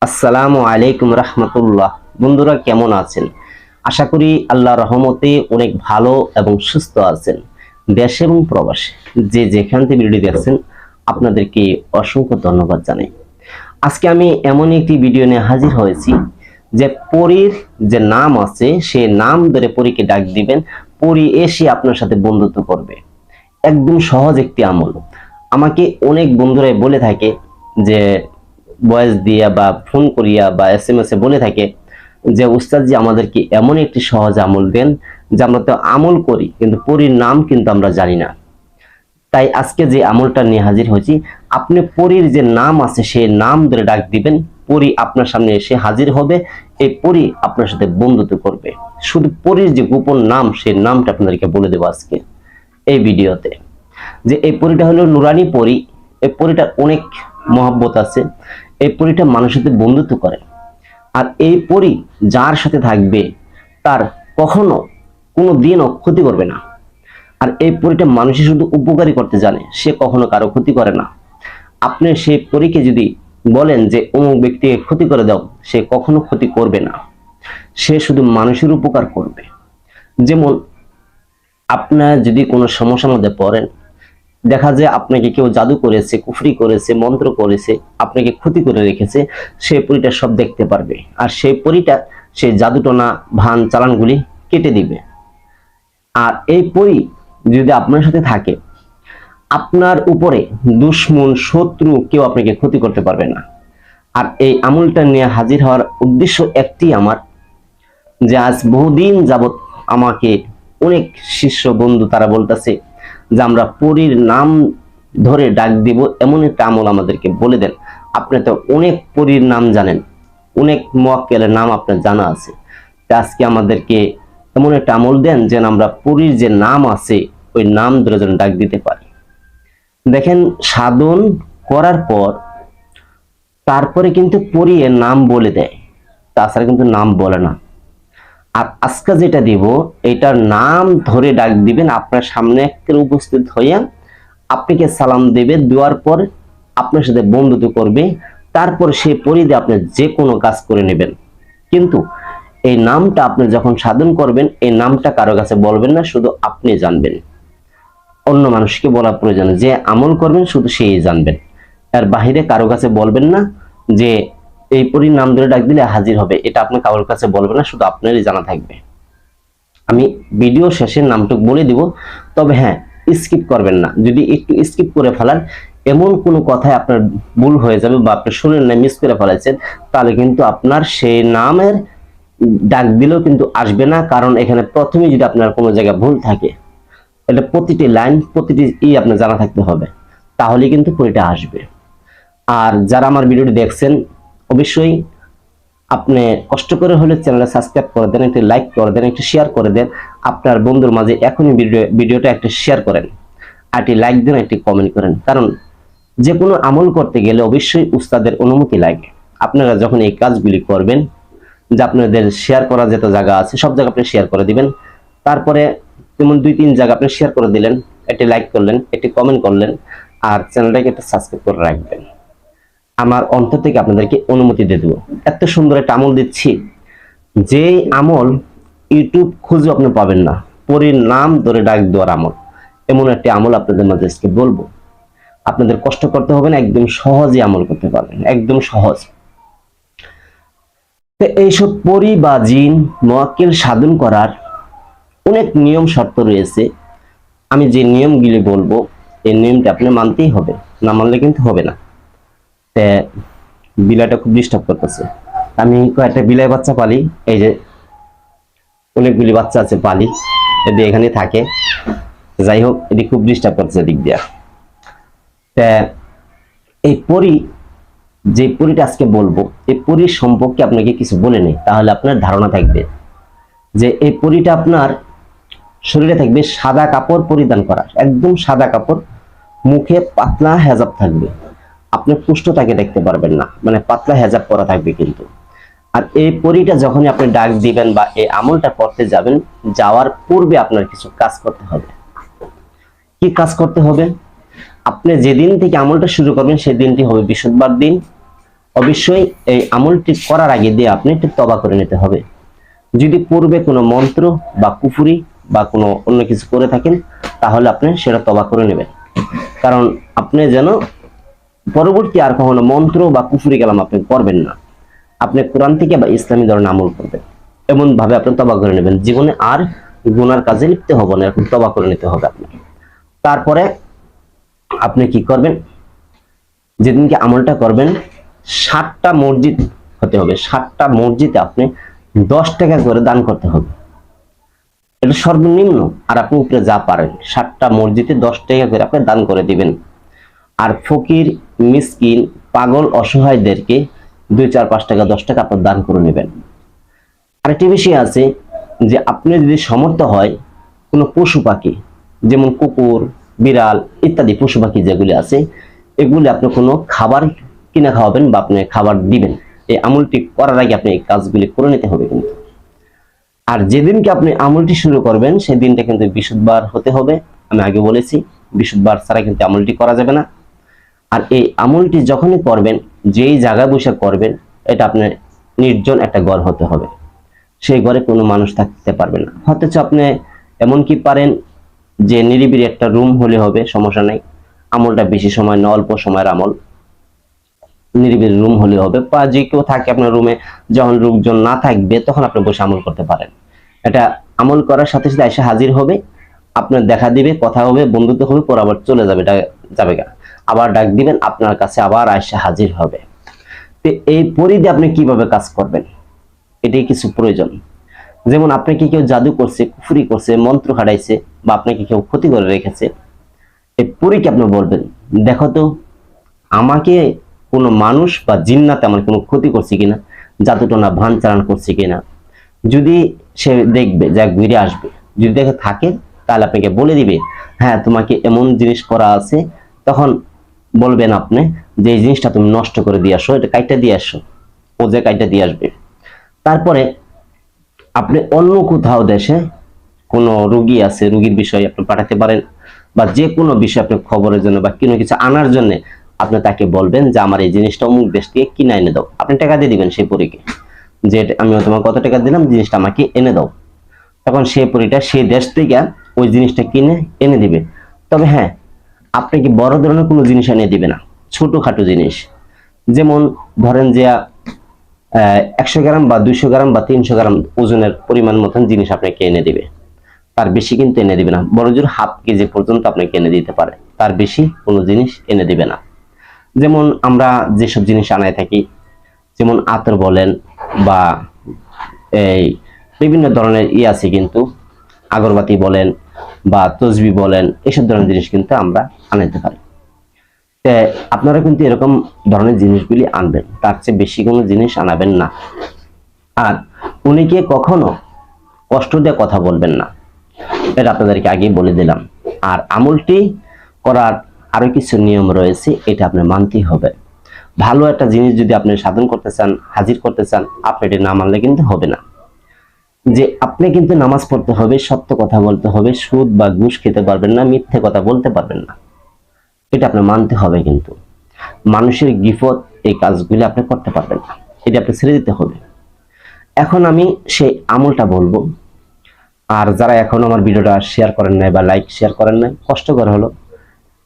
আসসালামু আলাইকুম রহমতুল্লাহ। বন্ধুরা কেমন আছেন? আশা করি আল্লাহর রহমতে অনেক ভালো এবং সুস্থ আছেন। দেশে এবং প্রবাসে যে যেখান থেকে ভিডিও দেখছেন আপনাদেরকে অসংখ্য ধন্যবাদ জানাই। আজকে আমি এমন একটি ভিডিও নিয়ে হাজির হয়েছি যে পরীর যে নাম আছে সে নাম ধরে পরীকে ডাক দিবেন, পরী এসে আপনার সাথে বন্ধুত্ব করবে। একদম সহজ একটি আমল। আমাকে অনেক বন্ধুরাই বলে থাকে যে ভয়েস দিয়া বা ফোন করিয়া বা SMS এ বলে থাকে যে উস্তাদজি আমাদেরকে এমন একটি সহজ আমল দেন যে আমরা তো আমল করি কিন্তু পরীর নাম কিন্তু আমরা জানি না। তাই আজকে যে আমলটা নিয়ে হাজির হয়েছি, আপনি পরীর যে নাম আছে সেই নাম ধরে ডাক দিবেন, পরী আপনার সামনে এসে হাজির হবে। এই পরী আপনার সাথে বন্ধুত্ব করবে। শুধু পরীর যে গোপন নাম সেই নামটা আপনাদেরকে বলে দেবো আজকে এই ভিডিওতে। যে এই পরীটা হলো নুরানি পরী। এই পরীটার অনেক মহব্বত আছে। এই পরীটা মানুষের সাথে বন্ধুত্ব করে। আর এই পরী যার সাথে থাকবে তার কখনো কোনো দিনও ক্ষতি করবে না। আর এই পরীটা মানুষের শুধু উপকারী করতে জানে, সে কখনো কারো ক্ষতি করে না। আপনি সেই পরীকে যদি বলেন যে অমুক ব্যক্তিকে ক্ষতি করে দাও, সে কখনো ক্ষতি করবে না। সে শুধু মানুষের উপকার করবে। যেমন আপনার যদি কোনো সমস্যার মধ্যে পড়েন, দেখা যায় আপনাকে কেউ জাদু করেছে, কুফরি করেছে, মন্ত্র করেছে, আপনাকে ক্ষতি করে রেখেছে, সেই পরীটা সব দেখতে পারবে। আর সেই পরীটা সেই জাদুটনা ভান চালানগুলি কেটে দিবে। আর এই পরী যদি আপনার সাথে থাকে, আপনার উপরে দুশ্মন শত্রু কেউ আপনাকে ক্ষতি করতে পারবে না। আর এই আমলটা নিয়ে হাজির হওয়ার উদ্দেশ্য একটি আমার, যে আজ বহুদিন যাবত আমাকে অনেক শিষ্য বন্ধু তারা বলতেছে যে আমরা পরীর নাম ধরে ডাক দিব, এমন একটা আমল আমাদেরকে বলে দেন। আপনি তো অনেক পরীর নাম জানেন, অনেক মুয়াক্কেলের নাম আপনার জানা আছে। আজকে আমাদেরকে এমন একটা আমল দেন যেন আমরা পরীর যে নাম আছে ওই নাম ধরে যেন ডাক দিতে পারি। দেখেন, সাধন করার পর তারপরে কিন্তু পরী এর নাম বলে দেয়, তাছাড়া কিন্তু নাম বলে না। আর আজকে যেটা দিব এটার নাম ধরে ডাক দিবেন, আপনার সামনে একটা উপস্থিত হইয়া আপনাকে সালাম দেবে, দেওয়ার পর আপনার সাথে বন্ধুত্ব করবে। তারপর সে পরিধে আপনি যে কোনো কাজ করে নেবেন। কিন্তু এই নামটা আপনি যখন সাধন করবেন, এই নামটা কারো কাছে বলবেন না, শুধু আপনি জানবেন। অন্য মানুষকে বলা প্রয়োজন, যে আমল করবেন শুধু সেই জানবেন। এর বাহিরে কারো কাছে বলবেন না যে এই পরীর নাম ধরে ডাক দিলে হাজির হবে, এটা আপনি কারোর কাছে বলবেন না, শুধু আপনারই জানা থাকবে। আমি ভিডিও শেষের নামটুকু বলে দিব, তবে হ্যাঁ, স্কিপ করবেন না। যদি একটু স্কিপ করে ফেলান, এমন কোনো কথায় আপনার ভুল হয়ে যাবে বা আপনি শুনেন না, মিস করে ফেলেছেন, তাহলে কিন্তু আপনার সেই নামের ডাক দিলেও কিন্তু আসবে না। কারণ এখানে প্রথমে যদি আপনার কোনো জায়গায় ভুল থাকে, এটা প্রতিটি লাইন প্রতিটি আপনার জানা থাকতে হবে, তাহলে কিন্তু পরীটা আসবে। আর যারা আমার ভিডিওটি দেখছেন, অবশ্যই আপনি কষ্ট করে হলে চ্যানেলটা সাবস্ক্রাইব করে দেন, একটি লাইক করে দেন, একটি শেয়ার করে দেন। আপনার বন্ধুর মাঝে এখনই ভিডিওটা একটা শেয়ার করেন, আর একটি লাইক দেন, একটি কমেন্ট করেন। কারণ যে কোনো আমল করতে গেলে অবশ্যই উস্তাদের অনুমতি লাগে। আপনারা যখন এই কাজগুলি করবেন, যে আপনাদের শেয়ার করার যত জায়গা আছে সব জায়গা আপনি শেয়ার করে দিবেন। তারপরে যেমন 2-3 জায়গা আপনি শেয়ার করে দিলেন, একটি লাইক করলেন, একটি কমেন্ট করলেন, আর চ্যানেলটাকে একটা সাবস্ক্রাইব করে রাখবেন। আমার অন্তর থেকে আপনাদেরকে অনুমতি দিয়ে দেবো। এত সুন্দর একটা আমল দিচ্ছি, যে আমল ইউটিউব খুঁজে আপনি পাবেন না। পরীর নাম ধরে ডাক দেওয়ার আমল, এমন একটা আমল আপনাদের মাঝে আজকে বলবো। আপনাদের কষ্ট করতে হবে না, একদম সহজে আমল করতে পারবেন, একদম সহজ। এইসব পরী বা জিন মুয়াক্কিল সাধন করার অনেক নিয়ম শর্ত রয়েছে। আমি যে নিয়মগুলি বলবো এই নিয়মটা আপনি মানতেই হবে, না মানলে কিন্তু হবে না। বিলাইটা খুব ডিস্টার্ব করতেছে। আমি কয়েকটা বিলাই বাচ্চা পালি, এই যে অনেকগুলি বাচ্চা আছে পালি, এটি এখানে থাকে। যাই হোক, এটি খুব ডিস্টার্ব করতেছে দিক দিয়া। এই পরী, যে পরীটা আজকে বলবো, এই পরীর সম্পর্কে আপনাকে কিছু বলে নেই, তাহলে আপনার ধারণা থাকবে যে এই পরীটা আপনার শরীরে থাকবে সাদা কাপড় পরিধান করা, একদম সাদা কাপড়, মুখে পাতলা হেজাব থাকবে। আপনি পুষ্টতাকে দেখতে পারবেন না, মানে পাতলা হেজাব পরা থাকবে কিন্তু। আর এই পরীটা যখনই আপনি ডাক দিবেন বা এই আমলটা করতে যাবেন, যাওয়ার পূর্বে আপনার কিছু কাজ করতে হবে। কি কাজ করতে হবে? আপনি যেদিন থেকে আমলটা শুরু করবেন সেই দিনটি হবে বৃহস্পতিবার দিন। অবশ্যই এই আমলটি করার আগে দিয়ে আপনি একটু তওবা করে নিতে হবে। যদি পূর্বে কোনো মন্ত্র বা কুফরি বা কোনো অন্য কিছু করে থাকেন তাহলে আপনি সেটা তওবা করে নেবেন, কারণ আপনি যেন পরবর্তী আর কখনো মন্ত্র বা কুফরি কালাম আপনি করবেন না। আপনি কোরআন থেকে বা ইসলামী ধরনের আমল করবেন, এমন ভাবে আপনি তওবা করে নেবেন, জীবনে আর গুনার কাজে লিপ্ত হব না, এরকম তওবা করে নিতে হবে আপনাকে। তারপরে আপনি কি করবেন, যেদিনকে আমলটা করবেন 7টা মসজিদ হতে হবে, 7টা মসজিদে আপনি 10 টাকা করে দান করতে হবে, এটা সর্বনিম্ন। আর আপনি উপরে যা পারেন 7টা মসজিদে 10 টাকা করে আপনি দান করে দিবেন। আর ফকির, মিসকিন, পাগল, অসহায়দেরকে 2, 4, 5 টাকা 10 টাকা আপনি দান করে নেবেন। আরেকটি বিষয় আছে যে আপনি যদি সমর্থ হয় কোনো পশু পাখি যেমন কুকুর, বিড়াল ইত্যাদি পশু পাখি যেগুলি আছে এগুলি আপনি কোনো খাবার কিনা খাওয়াবেন বা আপনি খাবার দিবেন। এই আমলটি করার আগে আপনি এই কাজগুলি করে নিতে হবে কিন্তু। আর যেদিনকে আপনি আমলটি শুরু করবেন সেদিনটা কিন্তু বৃহস্পতিবার হতে হবে। আমি আগে বলেছি বৃহস্পতিবার ছাড়া কিন্তু আমলটি করা যাবে না। আর এই আমলটি যখনই করবেন, যেই জায়গায় বসে করবেন, এটা আপনার নির্জন একটা ঘর হতে হবে, সেই ঘরে কোনো মানুষ থাকতে পারবে না। অথচ আপনি এমন কি পারেন যে নিরিবিলি একটা রুম হলে হবে, সমস্যা নাই। আমলটা বেশি সময় না, অল্প সময়ের আমল, নিরিবিলি রুম হলে হবে। বা যে কেউ থাকে আপনার রুমে, যখন লোকজন না থাকবে তখন আপনি বসে আমল করতে পারেন। এটা আমল করার সাথে সাথে এসে হাজির হবে, আপনার দেখা দিবে, কথা হবে, বন্ধুত্ব হবে, পর আবার চলে যাবে, যাবে গা, আবার ডাক দিবেন, আপনার কাছে আবার এসে হাজির হবে। তো এই পরিধি আপনি কিভাবে কাজ করবেন এটাই কিছু প্রয়োজন। যেমন আপনাকে কেউ জাদু করছে, কুফরি করছে, মন্ত্র খাটাইছে বা আপনাকে কেউ ক্ষতি করে রেখেছে, এই পরীকে আপনি বলবেন, দেখো তো আমাকে কোনো মানুষ বা জিন্নাতে আমার কোনো ক্ষতি করছে কিনা, জাদুটনা ভান চালান করছে কিনা। যদি সে দেখবে, যা ঘুরে আসবে, যদি দেখে থাকে তাহলে আপনাকে বলে দিবে, হ্যাঁ তোমাকে এমন জিনিস করা আছে। তখন বলবেন আপনি যে এই জিনিসটা তুমি নষ্ট করে দিয়ে আসো, এটা কাইটা দিয়ে আসো, ও যে কাইটা দিয়ে আসবে। তারপরে আপনি অন্য কোথাও দেশে কোনো রোগী আছে, রোগীর বিষয়ে আপনি পাঠাতে পারেন, বা যে কোনো বিষয় আপনি খবরের জন্য বা কোনো কিছু আনার জন্য আপনি তাকে বলবেন যে আমার এই জিনিসটা অমুক দেশ থেকে কিনে এনে দাও। আপনি টাকা দিয়ে দিবেন সেই পরীকে, যে আমি তোমার কত টাকা দিলাম, জিনিসটা আমাকে এনে দাও। তখন সেই পরীটা সেই দেশ থেকে ওই জিনিসটা কিনে এনে দিবে। তবে হ্যাঁ, আপনি কি বড় ধরনের কোনো জিনিস এনে দিবে না, ছোটখাটো জিনিস, যেমন ধরেন যে 100 গ্রাম বা 200 গ্রাম বা 300 গ্রাম ওজনের পরিমাণ মতন জিনিস আপনাকে এনে দিবে। তার বেশি কিন্তু এনে দিবে না, বড় জোর হাফ কেজি পর্যন্ত আপনাকে এনে দিতে পারে, তার বেশি কোনো জিনিস এনে দিবে না। যেমন আমরা যেসব জিনিস আনায় থাকি, যেমন আতর বলেন বা এই বিভিন্ন ধরনের আছে কিন্তু, আগরবাতি বলেন বা তসবি বলেন, এসব ধরনের জিনিস কিন্তু আমরা আনাইতে পারি। আপনারা কিন্তু এরকম ধরনের জিনিসগুলি আনবেন, তার চেয়ে বেশি কোনো জিনিস আনাবেন না। আর উনিকে কখনো কষ্ট দিয়ে কথা বলবেন না, এটা আপনাদেরকে আগেই বলে দিলাম। আর আমলটি করার আরো কিছু নিয়ম রয়েছে, এটা আপনি মানতেই হবে। ভালো একটা জিনিস যদি আপনি সাধন করতে চান, হাজির করতে চান, আপনি এটা না মানলে কিন্তু হবে না। যে আপনি কিন্তু নামাজ পড়তে হবে, সত্য কথা বলতে হবে, সুদ বা ঘুষ খেতে পারবেন না, মিথ্যে কথা বলতে পারবেন না, এটা আপনি মানতে হবে। কিন্তু মানুষের গিফট এই কাজগুলি আপনি করতে পারবেন না, এটা আপনি ছেড়ে দিতে হবে। এখন আমি সেই আমলটা বলবো। আর যারা এখন আমার ভিডিওটা শেয়ার করেন নাই বা লাইক শেয়ার করেন নাই, কষ্ট করে হলো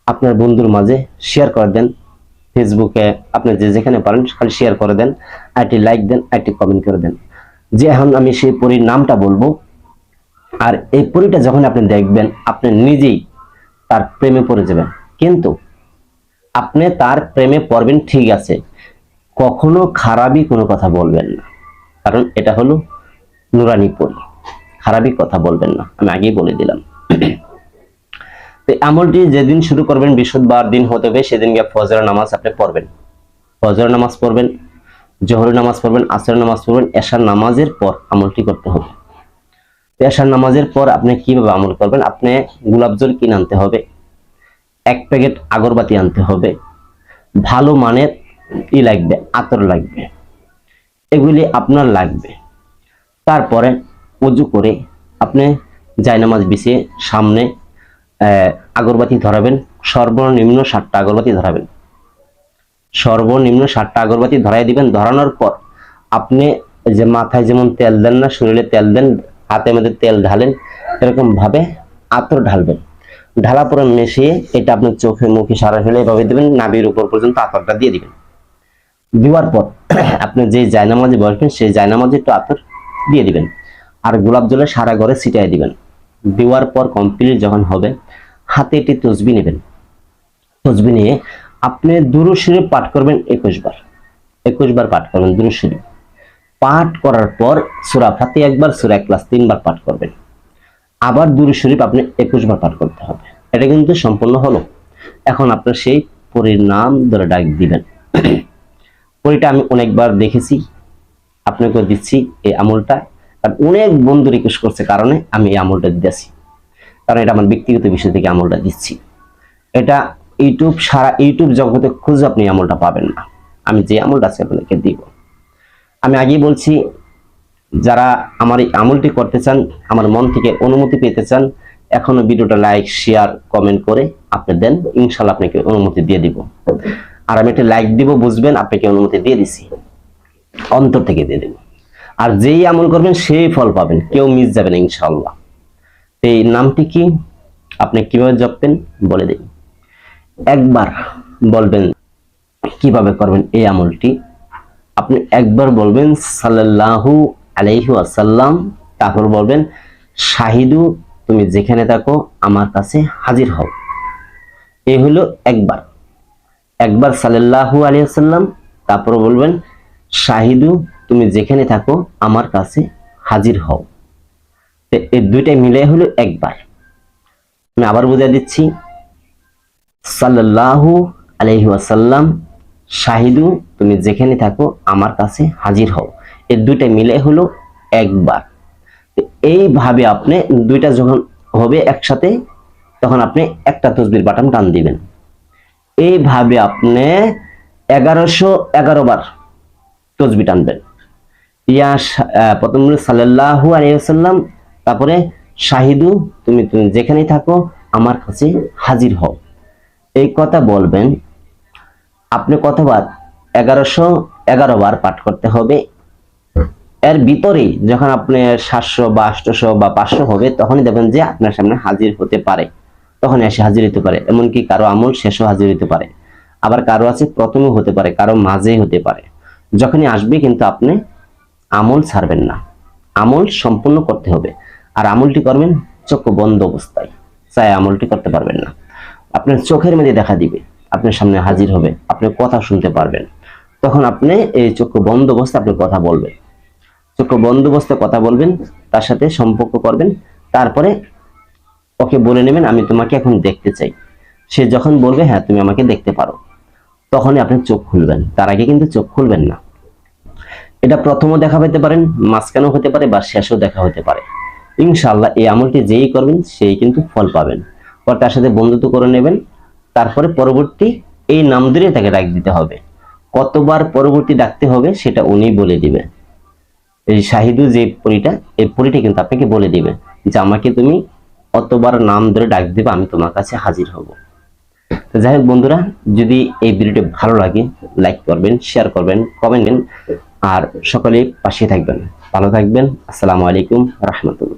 আপনার বন্ধুর মাঝে শেয়ার করে দেন। ফেসবুকে আপনি যে যেখানে পারেন খালি শেয়ার করে দেন, আইটি লাইক দেন, আইটি কমেন্ট করে দেন। যে এখন আমি সেই পরীর নামটা বলবো, আর এই পরীটা যখন আপনি দেখবেন আপনি নিজেই তার প্রেমে পড়ে যাবেন। কিন্তু আপনি তার প্রেমে পড়বেন ঠিক আছে, কখনো খারাপই কোনো কথা বলবেন না, কারণ এটা হলো নুরানি পরী, খারাপই কথা বলবেন না, আমি আগেই বলে দিলাম। তো আমলটি যেদিন শুরু করবেন বৃহস্পতিবার দিন হতে হবে, সেদিনকে ফজর নামাজ আপনি পড়বেন, ফজর নামাজ পড়বেন, জোহর নামাজ পড়বেন, আসর নামাজ পড়বেন, এশার নামাজের পর আমলটি করতে হবে। এশার নামাজের পর আপনি কিভাবে আমল করবেন, আপনি গোলাপ জল কিনে আনতে হবে, 1 প্যাকেট আগরবাতি আনতে হবে, ভালো মানের লাগবে, আতর লাগবে, এগুলি আপনার লাগবে। তারপরে উজু করে আপনি জায়নামাজ বিছিয়ে সামনে আগরবাতি ধরাবেন, সর্বনিম্ন 7টা আগরবাতি ধরাবেন। সর্বনিম্ন 7টা আগরবাতি ধরাই দিবেন। ধরানোর পর আপনি যে মাথায় যেমন তেল দেন না, শরীরে তেল দেন, হাতের মধ্যে তেল ঢালেন, এরকম ভাবে আতর ঢালবেন। ঢালা পরে মিশিয়ে এটা আপনার চোখে মুখে সারা ফেলে এভাবে দিবেন, নাভির উপর পর্যন্ত আতরটা দিয়ে দিবেন। দেওয়ার পর আপনি যে জায়নামাজে বসবেন সেই জায়নামাজে একটু আতর দিয়ে দিবেন, আর গোলাপ জলে সারা ঘরে ছিটিয়ে দিবেন। দেওয়ার পর কমপ্লিট যখন হবে, হাতে একটি তসবি নেবেন। তসবি নিয়ে আপনি দুরূদ শরীফ পাঠ করবেন 21 বার। 21 বার পাঠ করবেন দুরূদ শরীফ। পাঠ করার পর সূরা ফাতিহা একবার, সূরা ইখলাস 3 বার পাঠ করবেন। আবার দুরূদ শরীফ আপনি 21 বার পাঠ করতে হবে। এটা কিন্তু সম্পূর্ণ হলো। এখন আপনার সেই পরীর নাম ধরে ডাক দিবেন। পরীটা আমি অনেকবার দেখেছি, আপনাকে দিচ্ছি এই আমলটা। আর অনেক বন্ধু রিকোয়েস্ট করছে কারণে আমি এই আমলটা দিচ্ছি, কারণ এটা আমার ব্যক্তিগত বিষয় থেকে আমলটা দিচ্ছি। এটা সারা ইউটিউব জগতে খুঁজে আপনি আমলটা পাবেন না। আমি যে আমলটা আছে আপনাদেরকে দিব। আমি আগেই বলছি, যারা আমার এই আমলটি করতে চান, আমার মন থেকে অনুমতি পেতে চান, এখনো ভিডিওটা লাইক শেয়ার কমেন্ট করে আপনি দেন, ইনশাল্লাহ আপনাকে অনুমতি দিয়ে দিব। আর আমি একটা লাইক দিব, বুঝবেন আপনাকে অনুমতি দিয়ে দিছি, অন্তর থেকে দিয়ে দেব। আর যেই আমল করবেন সেই ফল পাবেন, কেউ মিস যাবে না ইনশাল্লাহ। এই নামটি কি, আপনি কিভাবে জপবেন বলে দিন। একবার বলবেন কিভাবে করবেন এই আমলটি। আপনি একবার বলবেন সাল্লাল্লাহু আলাইহি ওয়াসাল্লাম, তারপর বলবেন শাহিদু তুমি যেখানে থাকো আমার কাছে হাজির হও। এই হলো একবার। একবার সাল্লাল্লাহু আলাইহি ওয়াসাল্লাম, তারপর বলবেন শাহিদু তুমি যেখানে থাকো আমার কাছে হাজির হও। এই দুইটাই মিলে হলো একবার। আমি আবার বুঝিয়ে দিচ্ছি, সাল্লাল্লাহু আলাইহি ওয়াসাল্লাম শাহিদু তুমি যেখানে থাকো আমার কাছে হাজির হও। এই দুইটা মিলে হলো একবার। এইভাবে আপনি দুইটা যখন হবে একসাথে, তখন আপনি একটা তাসবির বাটন টান দিবেন। এইভাবে আপনি 1111 বার তাসবিহ টানবেন। প্রথম সাল্লাল্লাহু আলাইহি ওয়াসাল্লাম, তারপরে শাহিদু তুমি যেখানে থাকো আমার কাছে হাজির হও। এই কথা বলবেন। আপনি কতবার? 1111 বার পাঠ করতে হবে। এর ভিতরেই যখন আপনি 700 বা 800 বা 500 হবে, তখনই দেখবেন যে আপনার সামনে হাজির হতে পারে, তখন এসে হাজির হতে পারে। এমনকি কারো আমল শেষও হাজির হতে পারে, আবার কারো আছে প্রথমে হতে পারে, কারো মাঝেই হতে পারে। যখনই আসবে কিন্তু আপনি আমল ছাড়বেন না, আমল সম্পূর্ণ করতে হবে। আর আমলটি করবেন চোখ বন্ধ অবস্থায়, চাই আমলটি করতে পারবেন না। আপনার চোখের মধ্যে দেখা দিবে, আপনার সামনে হাজির হবে, আপনি কথা শুনতে পারবেন। তখন আপনি এই চোখ বন্ধ অবস্থায় আপনি কথা বলবেন, চোখ বন্ধ অবস্থায় কথা বলবেন, তার সাথে সম্পর্ক করবেন। তারপরে ওকে বলে নেবেন আমি তোমাকে এখন দেখতে চাই। সে যখন বলবে হ্যাঁ তুমি আমাকে দেখতে পারো, তখনই আপনি চোখ খুলবেন, তার আগে কিন্তু চোখ খুলবেন না। এটা প্রথমও দেখা পেতে পারেন, মাঝখানেও হতে পারে, বা শেষও দেখা হতে পারে। ইনশাআল্লাহ এই আমলটি যেই করবেন সেই কিন্তু ফল পাবেন। পর তার সাথে বন্ধুত্ব করে নেবেন। তারপরে পরবর্তী এই নাম ধরে তাকে ডাক দিতে হবে। কতবার পরবর্তী ডাকতে হবে সেটা উনি বলে দিবে। এই শাহিদু যে পরীটা, এই পরীটা কিন্তু আপনাকে বলে দিবে যে আমাকে তুমি অতবার নাম ধরে ডাক দিবে, আমি তোমার কাছে হাজির হব। তো যাই হোক বন্ধুরা, যদি এই ভিডিওটি ভালো লাগে লাইক করবেন, শেয়ার করবেন, কমেন্ট করবেন, আর সকলেই পাশে থাকবেন। ভালো থাকবেন। আসসালামু আলাইকুম রাহমাতুল্লাহ।